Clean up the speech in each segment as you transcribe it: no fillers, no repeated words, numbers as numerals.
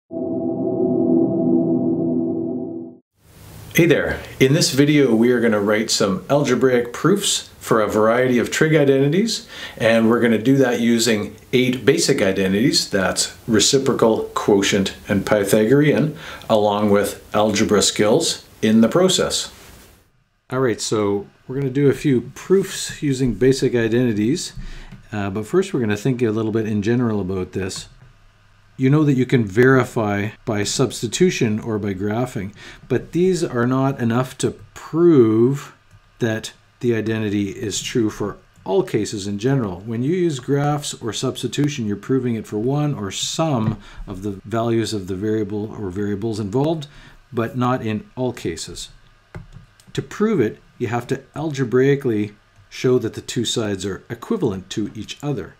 Hey there! In this video we are going to write some algebraic proofs for a variety of trig identities, and we're going to do that using 8 basic identities. That's reciprocal, quotient, and Pythagorean, along with algebra skills in the process. Alright, so we're going to do a few proofs using basic identities, but first we're going to think a little bit in general about this. You know that you can verify by substitution or by graphing, but these are not enough to prove that the identity is true for all cases in general. When you use graphs or substitution, you're proving it for one or some of the values of the variable or variables involved, but not in all cases. To prove it, you have to algebraically show that the two sides are equivalent to each other.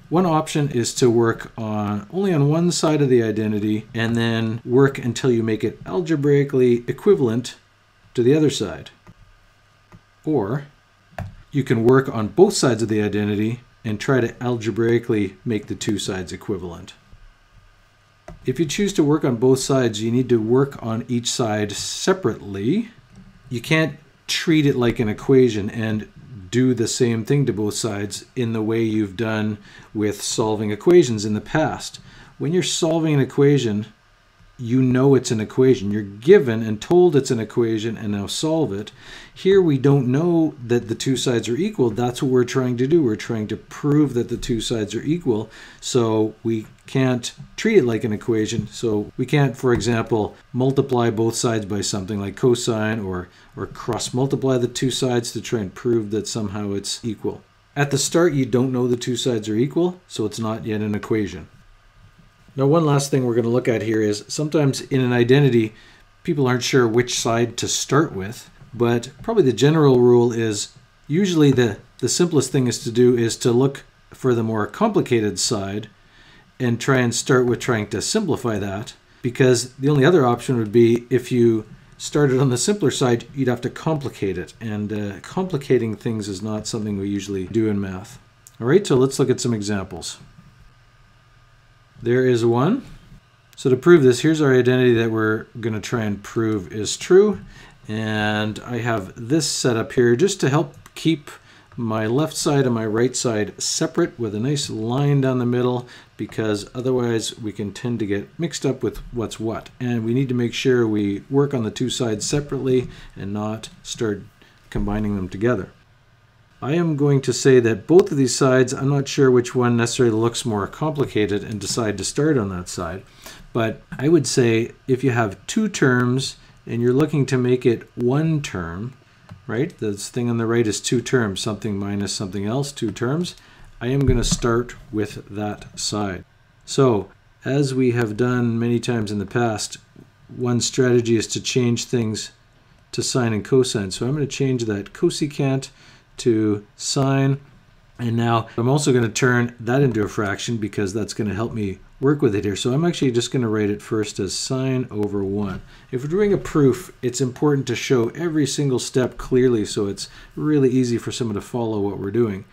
One option is to work only on one side of the identity and then work until you make it algebraically equivalent to the other side. Or you can work on both sides of the identity and try to algebraically make the two sides equivalent. If you choose to work on both sides, you need to work on each side separately. You can't treat it like an equation and do the same thing to both sides in the way you've done with solving equations in the past. When you're solving an equation, you know it's an equation. You're given and told it's an equation and now solve it. Here we don't know that the two sides are equal. That's what we're trying to do. We're trying to prove that the two sides are equal. So we can't treat it like an equation. So we can't, for example, multiply both sides by something like cosine or cross multiply the two sides to try and prove that somehow it's equal. At the start, you don't know the two sides are equal, so it's not yet an equation. Now, one last thing we're going to look at here is sometimes in an identity, people aren't sure which side to start with, but probably the general rule is usually the simplest thing is to look for the more complicated side and try and start with trying to simplify that, because the only other option would be if you started on the simpler side, you'd have to complicate it, and complicating things is not something we usually do in math. All right, so let's look at some examples. There is one. So to prove this, here's our identity that we're going to try and prove is true. And I have this set up here just to help keep my left side and my right side separate with a nice line down the middle, because otherwise we can tend to get mixed up with what's what. And we need to make sure we work on the two sides separately and not start combining them together. I am going to say that both of these sides, I'm not sure which one necessarily looks more complicated and decide to start on that side. But I would say if you have two terms and you're looking to make it one term, right? This thing on the right is two terms, something minus something else, two terms. I am going to start with that side. So as we have done many times in the past, one strategy is to change things to sine and cosine. So I'm going to change that cosecant to sine, and now I'm also going to turn that into a fraction because that's going to help me work with it here. So I'm actually just going to write it first as sine over 1. If we're doing a proof, it's important to show every single step clearly so it's really easy for someone to follow what we're doing.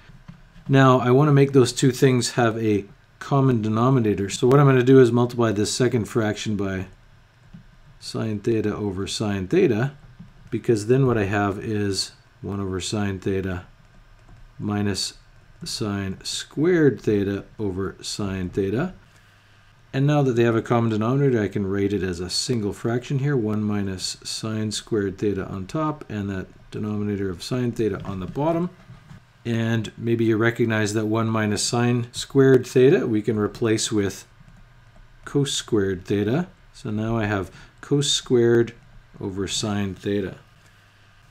Now I want to make those two things have a common denominator. So what I'm going to do is multiply this second fraction by sine theta over sine theta, because then what I have is 1 over sine theta minus sine squared theta over sine theta. And now that they have a common denominator, I can write it as a single fraction here, 1 minus sine squared theta on top, and that denominator of sine theta on the bottom. And maybe you recognize that 1 minus sine squared theta we can replace with cos squared theta. So now I have cos squared over sine theta.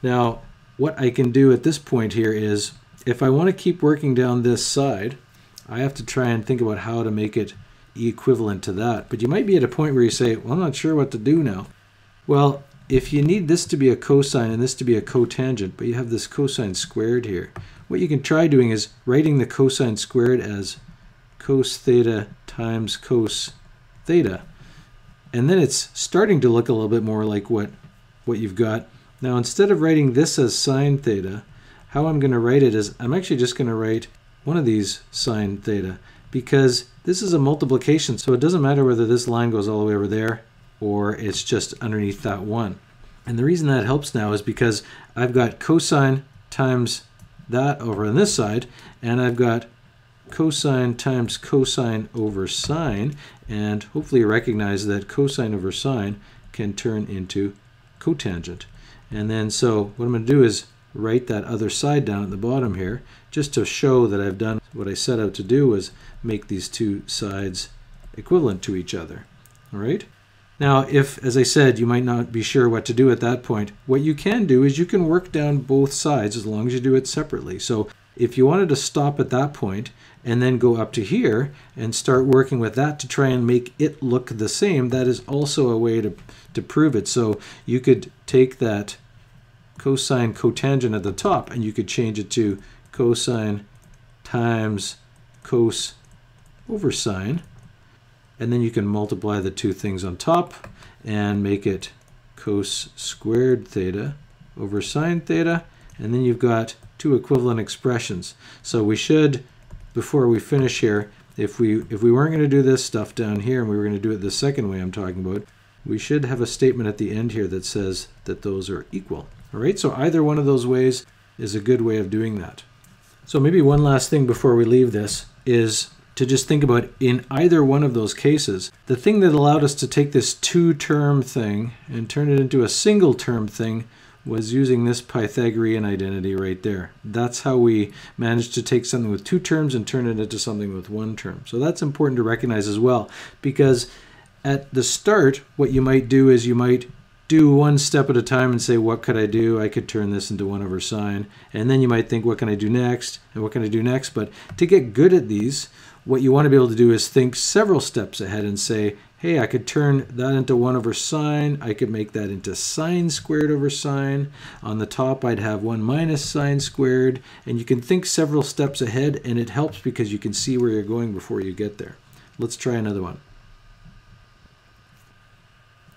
Now, what I can do at this point here is, if I want to keep working down this side, I have to try and think about how to make it equivalent to that. But you might be at a point where you say, well, I'm not sure what to do now. Well, if you need this to be a cosine and this to be a cotangent, but you have this cosine squared here, what you can try doing is writing the cosine squared as cos theta times cos theta. And then it's starting to look a little bit more like what you've got. Now, instead of writing this as sine theta, how I'm going to write it is I'm actually just going to write one of these sine theta. because this is a multiplication, so it doesn't matter whether this line goes all the way over there or it's just underneath that 1. And the reason that helps now is because I've got cosine times that over on this side, and I've got cosine times cosine over sine, and hopefully you recognize that cosine over sine can turn into cotangent. And then so what I'm going to do is write that other side down at the bottom here, just to show that I've done what I set out to do, was make these two sides equivalent to each other. All right? Now, if, as I said, you might not be sure what to do at that point, what you can do is you can work down both sides as long as you do it separately. So if you wanted to stop at that point and then go up to here and start working with that to try and make it look the same, that is also a way to prove it. So you could take that cosine cotangent at the top and you could change it to cosine times cos over sine. And then you can multiply the two things on top and make it cos squared theta over sine theta. And then you've got two equivalent expressions. So we should, before we finish here, if we weren't going to do this stuff down here and we were going to do it the second way I'm talking about, we should have a statement at the end here that says that those are equal. All right, so either one of those ways is a good way of doing that. So maybe one last thing before we leave this is to just think about, in either one of those cases, the thing that allowed us to take this two-term thing and turn it into a single-term thing was using this Pythagorean identity right there. That's how we managed to take something with two terms and turn it into something with one term. So that's important to recognize as well, because at the start, what you might do is you might do one step at a time and say, what could I do? I could turn this into 1 over sine. And then you might think, what can I do next? And what can I do next? But to get good at these, what you want to be able to do is think several steps ahead and say, hey, I could turn that into 1 over sine. I could make that into sine squared over sine. On the top, I'd have 1 minus sine squared. And you can think several steps ahead, and it helps because you can see where you're going before you get there. Let's try another one.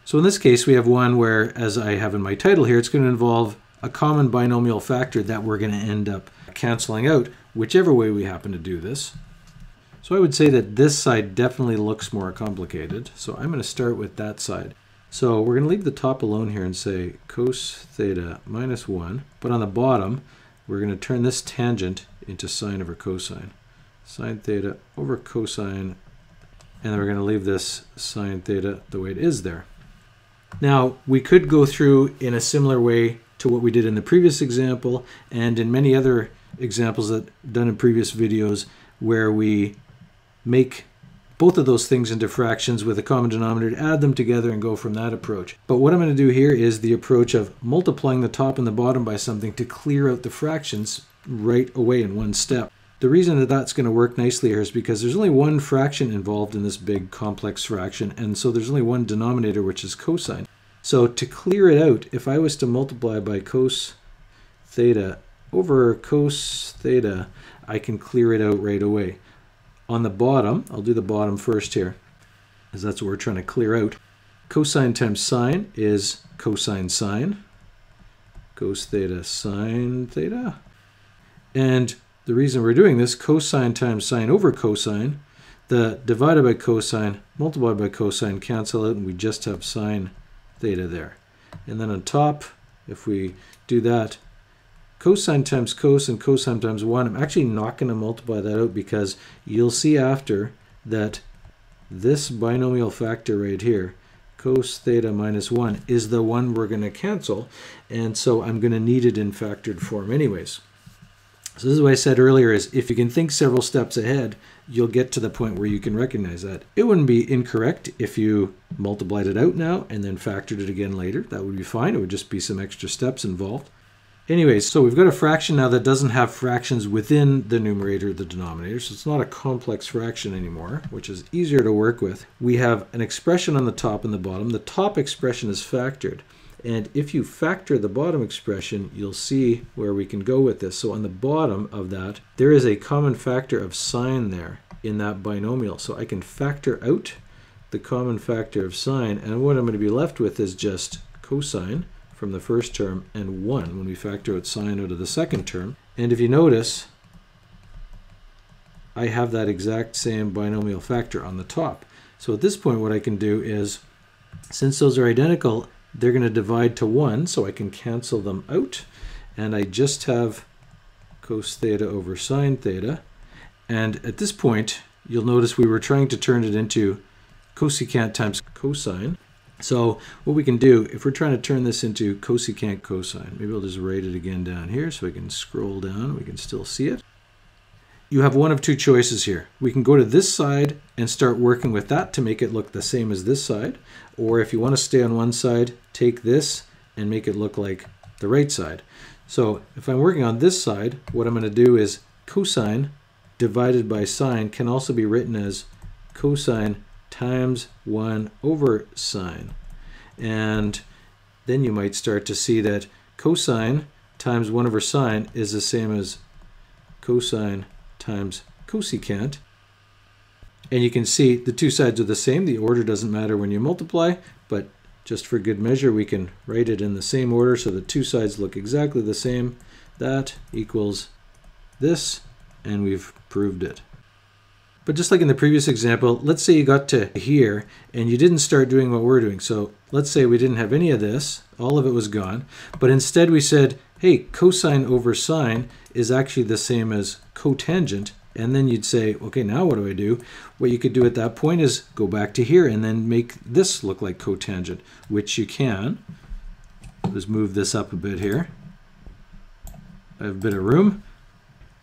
So in this case, we have one where, as I have in my title here, it's going to involve a common binomial factor that we're going to end up canceling out, whichever way we happen to do this. So I would say that this side definitely looks more complicated. So I'm going to start with that side. So we're going to leave the top alone here and say cos theta minus 1. But on the bottom, we're going to turn this tangent into sine over cosine. Sine theta over cosine. And then we're going to leave this sine theta the way it is there. Now, we could go through in a similar way to what we did in the previous example and in many other examples that done in previous videos, where we make both of those things into fractions with a common denominator, add them together and go from that approach. But what I'm going to do here is the approach of multiplying the top and the bottom by something to clear out the fractions right away in one step. The reason that that's going to work nicely here is because there's only one fraction involved in this big complex fraction, and so there's only one denominator, which is cosine. So to clear it out, if I was to multiply by cos theta over cos theta, I can clear it out right away. On the bottom, I'll do the bottom first here, because that's what we're trying to clear out. Cosine times sine is cosine sine. Cos theta sine theta. And the reason we're doing this, cosine times sine over cosine, the divided by cosine multiplied by cosine cancel out, and we just have sine theta there. And then on top, if we do that, cosine times cos and cosine times 1, I'm actually not going to multiply that out because you'll see after that this binomial factor right here, cos theta minus 1, is the one we're going to cancel, and so I'm going to need it in factored form anyways. So this is what I said earlier, is if you can think several steps ahead, you'll get to the point where you can recognize that. It wouldn't be incorrect if you multiplied it out now and then factored it again later. That would be fine. It would just be some extra steps involved. Anyways, so we've got a fraction now that doesn't have fractions within the numerator or the denominator, so it's not a complex fraction anymore, which is easier to work with. We have an expression on the top and the bottom. The top expression is factored. And if you factor the bottom expression, you'll see where we can go with this. So on the bottom of that, there is a common factor of sine there in that binomial. So I can factor out the common factor of sine, and what I'm going to be left with is just cosine from the first term and 1 when we factor out sine out of the second term. And if you notice, I have that exact same binomial factor on the top. So at this point what I can do is, since those are identical, they're going to divide to 1, so I can cancel them out. And I just have cos theta over sine theta. And at this point, you'll notice we were trying to turn it into cosecant times cosine. So what we can do, if we're trying to turn this into cosecant cosine, maybe I'll just write it again down here so I can scroll down, we can still see it. You have one of two choices here. We can go to this side and start working with that to make it look the same as this side. Or if you want to stay on one side, take this and make it look like the right side. So if I'm working on this side, what I'm going to do is cosine divided by sine can also be written as cosine times 1 over sine. And then you might start to see that cosine times 1 over sine is the same as cosine times cosecant. And you can see the two sides are the same. The order doesn't matter when you multiply, but just for good measure, we can write it in the same order so the two sides look exactly the same. That equals this, and we've proved it. But just like in the previous example, let's say you got to here and you didn't start doing what we're doing. So let's say we didn't have any of this, all of it was gone, but instead we said, hey, cosine over sine is actually the same as cotangent. And then you'd say, okay, now what do I do? What you could do at that point is go back to here and then make this look like cotangent, which you can. Let's move this up a bit here. I have a bit of room.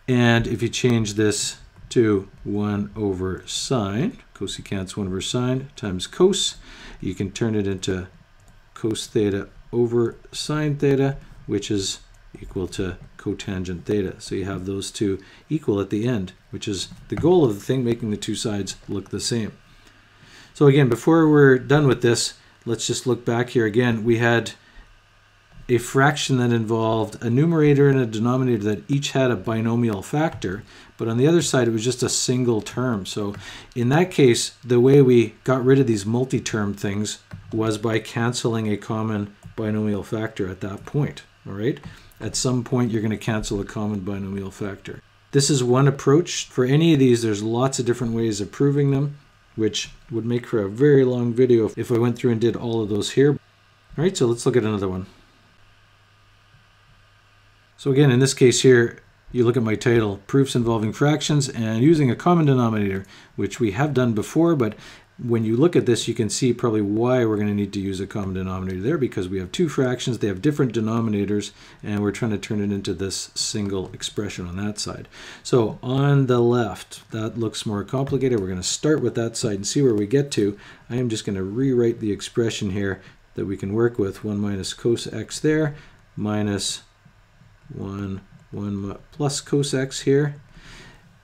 And if you change this to 1 over sine, cosecant's 1 over sine times cos, you can turn it into cos theta over sine theta, which is equal to cotangent theta. So you have those two equal at the end, which is the goal of the thing, making the two sides look the same. So again, before we're done with this, let's just look back here again. We had a fraction that involved a numerator and a denominator that each had a binomial factor, but on the other side it was just a single term. So in that case, the way we got rid of these multi-term things was by canceling a common binomial factor at that point. All right? At some point you're going to cancel a common binomial factor. This is one approach. For any of these, there's lots of different ways of proving them, which would make for a very long video if I went through and did all of those here. All right, so let's look at another one. So again, in this case here, you look at my title, Proofs Involving Fractions and Using a Common Denominator, which we have done before, but when you look at this, you can see probably why we're going to need to use a common denominator there, because we have two fractions, they have different denominators, and we're trying to turn it into this single expression on that side. So on the left, that looks more complicated. We're going to start with that side and see where we get to. I am just going to rewrite the expression here that we can work with. 1 minus cos x there, minus 1 plus cos x here.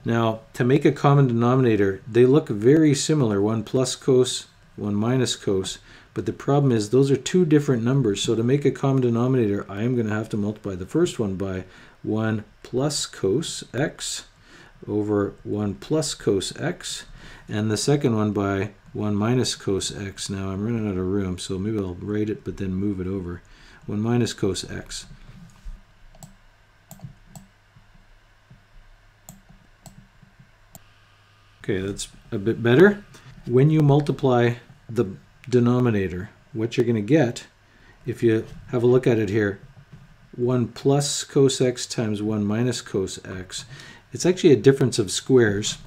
Now, to make a common denominator, they look very similar, 1 plus cos, 1 minus cos, but the problem is those are two different numbers. So to make a common denominator, I am going to have to multiply the first one by 1 plus cos x over 1 plus cos x, and the second one by 1 minus cos x. Now, I'm running out of room, so maybe I'll write it but then move it over. 1 minus cos x. Okay, that's a bit better. When you multiply the denominator, what you're going to get, if you have a look at it here, 1 plus cos x times 1 minus cos x, it's actually a difference of squares.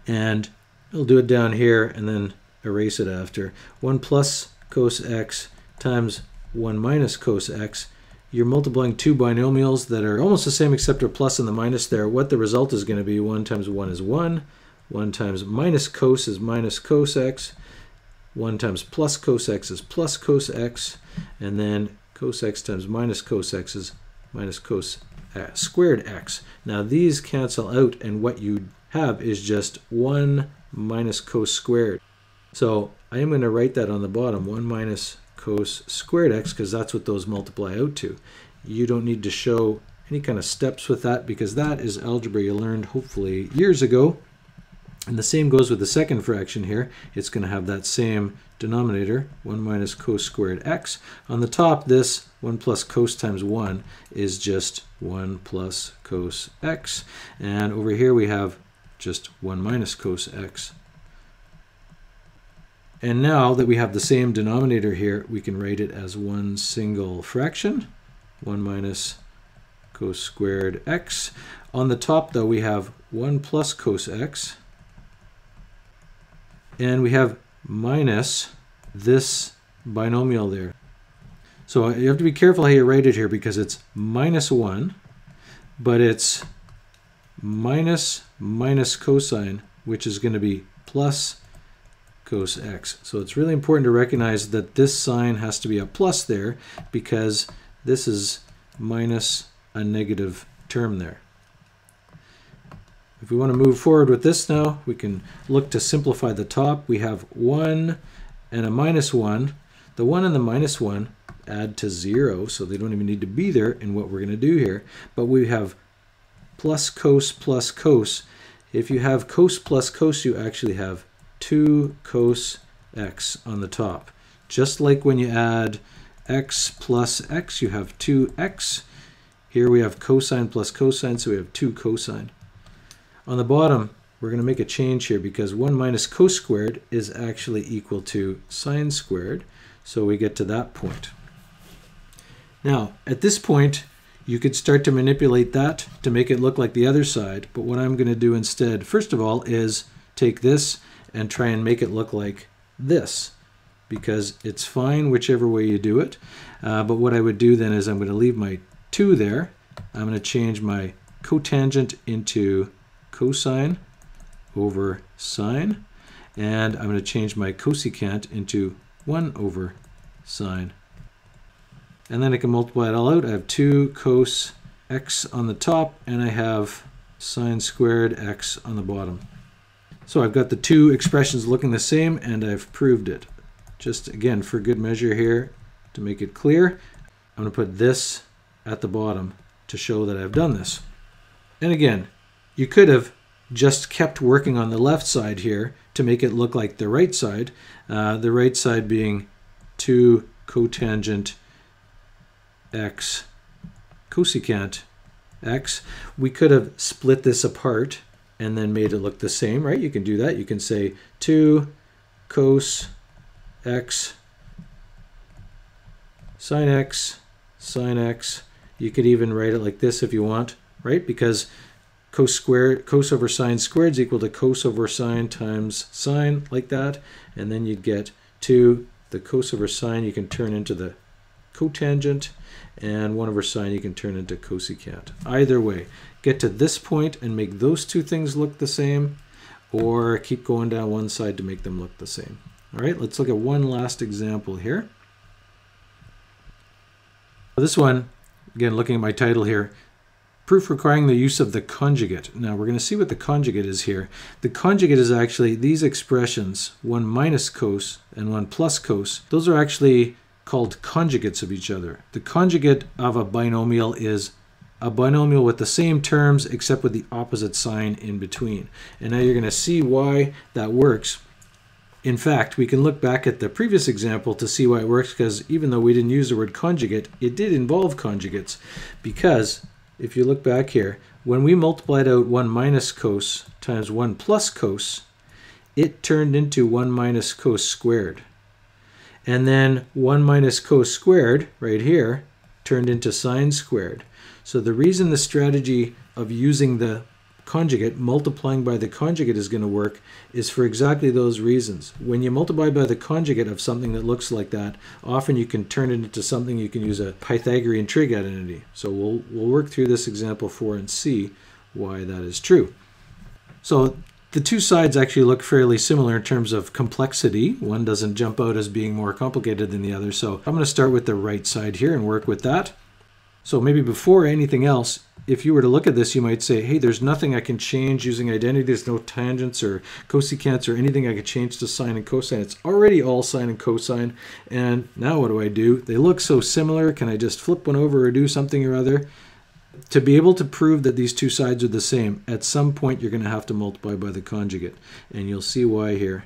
And I'll do it down here and then erase it after. 1 plus cos x times 1 minus cos x. You're multiplying two binomials that are almost the same except a plus and the minus there. What the result is going to be, 1 times 1 is 1. 1 times minus cos is minus cos x. 1 times plus cos x is plus cos x. And then cos x times minus cos x is minus cos squared x. Now these cancel out, and what you have is just 1 minus cos squared. So I am going to write that on the bottom, 1 minus cos squared x, because that's what those multiply out to. You don't need to show any kind of steps with that, because that is algebra you learned hopefully years ago. And the same goes with the second fraction here. It's going to have that same denominator, 1 minus cos squared x. On the top, this 1 plus cos times 1 is just 1 plus cos x. And over here we have just 1 minus cos x. And now that we have the same denominator here, we can write it as one single fraction, 1 minus cos squared x. On the top, though, we have 1 plus cos x, and we have minus this binomial there. So you have to be careful how you write it here, because it's minus 1, but it's minus cosine, which is going to be plus cos x. So it's really important to recognize that this sign has to be a plus there, because this is minus a negative term there. If we want to move forward with this now, we can look to simplify the top. We have 1 and a minus 1. The 1 and the minus 1 add to 0, so they don't even need to be there in what we're going to do here. But we have plus cos plus cos. If you have cos plus cos, you actually have 2 cos x on the top. Just like when you add x plus x, you have 2x. Here we have cosine plus cosine, so we have 2 cosine. On the bottom, we're going to make a change here, because 1 minus cos squared is actually equal to sine squared. So we get to that point. Now, at this point, you could start to manipulate that to make it look like the other side. But what I'm going to do instead, first of all, is take this and try and make it look like this, because it's fine whichever way you do it. But what I would do then is I'm going to leave my 2 there. I'm going to change my cotangent into cosine over sine, and I'm going to change my cosecant into 1 over sine. And then I can multiply it all out. I have 2 cos x on the top, and I have sine squared x on the bottom. So I've got the two expressions looking the same, and I've proved it. Just again, for good measure here, to make it clear, I'm going to put this at the bottom to show that I've done this. And again, you could have just kept working on the left side here to make it look like the right side being 2 cotangent x cosecant x. We could have split this apart and then made it look the same, right? You can do that. You can say 2 cos x sine x sine x. You could even write it like this if you want, right? Because cos over sine squared is equal to cos over sine times sine, like that. And then you'd get 2, the cos over sine you can turn into the cotangent, and 1 over sine you can turn into cosecant. Either way, get to this point and make those two things look the same, or keep going down one side to make them look the same. All right, let's look at one last example here. This one, again, looking at my title here, proof requiring the use of the conjugate. Now we're going to see what the conjugate is here. The conjugate is actually these expressions, 1 minus cos and 1 plus cos. Those are actually called conjugates of each other. The conjugate of a binomial is a binomial with the same terms except with the opposite sign in between. And now you're going to see why that works. In fact, we can look back at the previous example to see why it works, because even though we didn't use the word conjugate, it did involve conjugates. Because if you look back here, when we multiplied out 1 minus cos times 1 plus cos, it turned into 1 minus cos squared. And then 1 minus cos squared, right here, turned into sine squared. So the reason the strategy of using the conjugate, multiplying by the conjugate, is going to work is for exactly those reasons. When you multiply by the conjugate of something that looks like that, often you can turn it into something you can use a Pythagorean trig identity. So we'll work through this example 4 and see why that is true. So the two sides actually look fairly similar in terms of complexity. One doesn't jump out as being more complicated than the other. So I'm going to start with the right side here and work with that. So maybe before anything else, if you were to look at this, you might say, hey, there's nothing I can change using identity. There's no tangents or cosecants or anything I could change to sine and cosine. It's already all sine and cosine. And now what do? They look so similar. Can I just flip one over or do something or other? To be able to prove that these two sides are the same, at some point you're going to have to multiply by the conjugate. And you'll see why here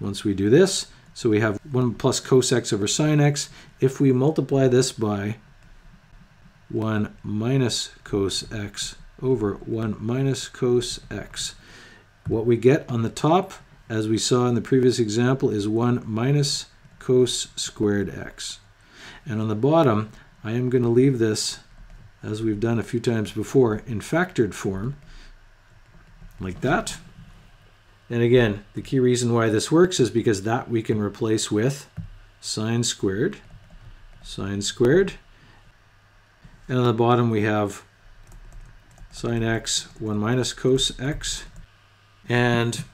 once we do this. So we have 1 plus cos x over sine x. If we multiply this by 1 minus cos x over 1 minus cos x, what we get on the top, as we saw in the previous example, is 1 minus cos squared x. And on the bottom, I am going to leave this, as we've done a few times before, in factored form, like that. And again, the key reason why this works is because that we can replace with sine squared. And on the bottom we have sine x, 1 minus cos x. And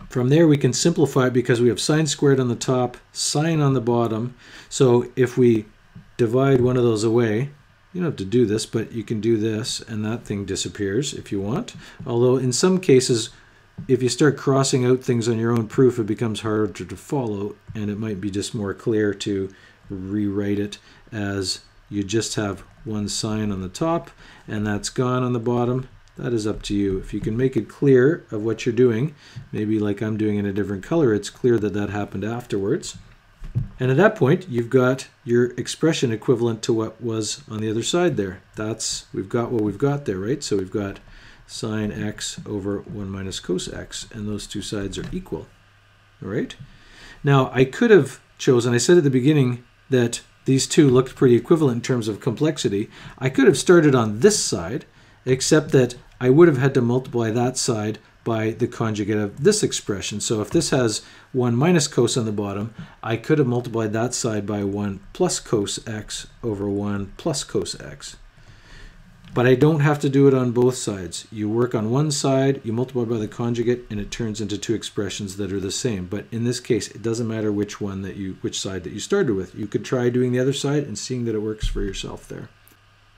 from there we can simplify it because we have sine squared on the top, sine on the bottom. So if we divide one of those away, you don't have to do this, but you can do this and that thing disappears if you want. Although in some cases, if you start crossing out things on your own proof, it becomes harder to follow, and it might be just more clear to rewrite it as you just have one sine on the top and that's gone on the bottom. That is up to you. If you can make it clear of what you're doing, maybe like I'm doing in a different color, it's clear that that happened afterwards. And at that point, you've got your expression equivalent to what was on the other side there. We've got what we've got there, right? So we've got sine x over 1 minus cos x, and those two sides are equal. All right? Now, I could have chosen, I said at the beginning that these two looked pretty equivalent in terms of complexity. I could have started on this side, except that I would have had to multiply that side by the conjugate of this expression. So if this has 1 minus cos on the bottom, I could have multiplied that side by 1 plus cos x over 1 plus cos x. But I don't have to do it on both sides. You work on one side, you multiply by the conjugate, and it turns into two expressions that are the same. But in this case, it doesn't matter which side that you started with. You could try doing the other side and seeing that it works for yourself there.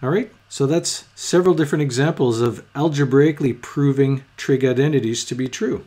All right, so that's several different examples of algebraically proving trig identities to be true.